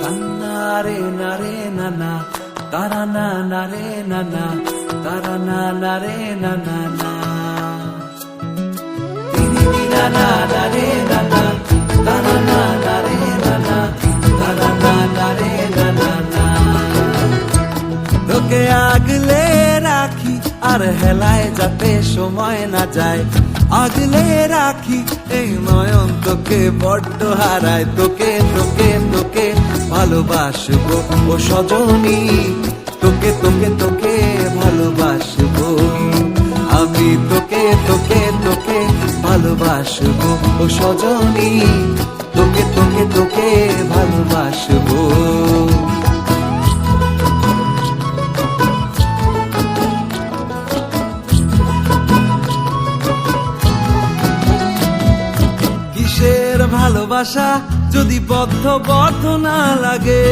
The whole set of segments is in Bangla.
Tanare nare nana, tarana nare nana, tarana nare nana na. Tini nana nare nana, tarana nare nana, tarana nare nana na. তোকে আগলে রাখি আর হেলায় যাতে সময় না যায়, আগলে রাখি এই নয়ন তোকে বড্ড হারায়। তোকে তোকে তোকে ভালোবাসবো ও সজনী, তোকে তোকে তোকে ভালোবাসবো আমি, তোকে তোকে তোকে ভালোবাসবো ও সজনী, তোকে তোকে তোকে ভালোবাসবো। কিসের ভালোবাসা যদি বদ্ধ বদ্ধ না লাগে,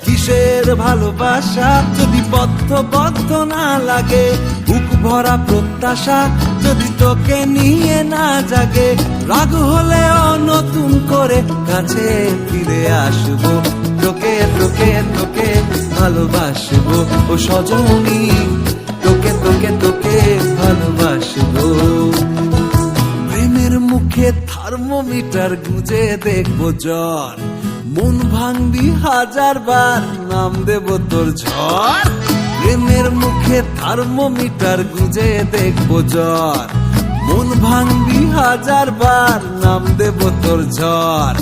কিসের ভালোবাসা যদি বদ্ধ বদ্ধ না লাগে, বুক ভরা প্রত্যাশা যদি তোকে নিয়ে না জাগে, রাগ হলেও নতুন করে কাছে ফিরে আসবো, তোকে তোকে তোকে ভালোবাসবো ও সজনী, তোকে তোকে তোকে ভালোবাসবো। প্রেমের মুখে থার্মোমিটার গুঁজে দেখবো জ্বর, মন ভাঙবি হাজার বার নাম দেব তোর ঝড়। প্রেমের মুখে থার্মোমিটার গুঁজে দেখবো জ্বর, মন ভাঙবি হাজার বার নাম দেব তোর ঝড়।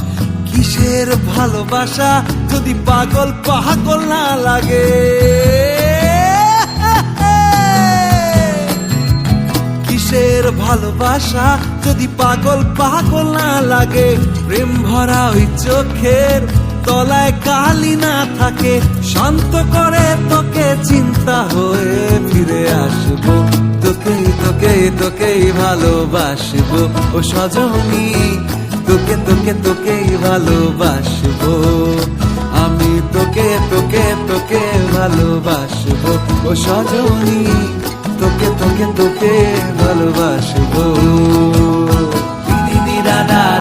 কিসের ভালোবাসা যদি পাগল পাগল না লাগে, কিসের ভালোবাসা যদি পাগল পাগল না লাগে, প্রেম ভরা ওই চোখের তলায় কালি না থাকে, শান্ত করে তোকে চিন্তা হয়ে ফিরে আসবো, তোকে তোকে তোকেই ভালোবাসবো ও সজনী, তোকে তোকে তোকেই ভালোবাসবো আমি, তোকে তোকে তোকে ভালোবাসবো ও সজনী, তোকে তোকে তোকে ভালোবাসবো।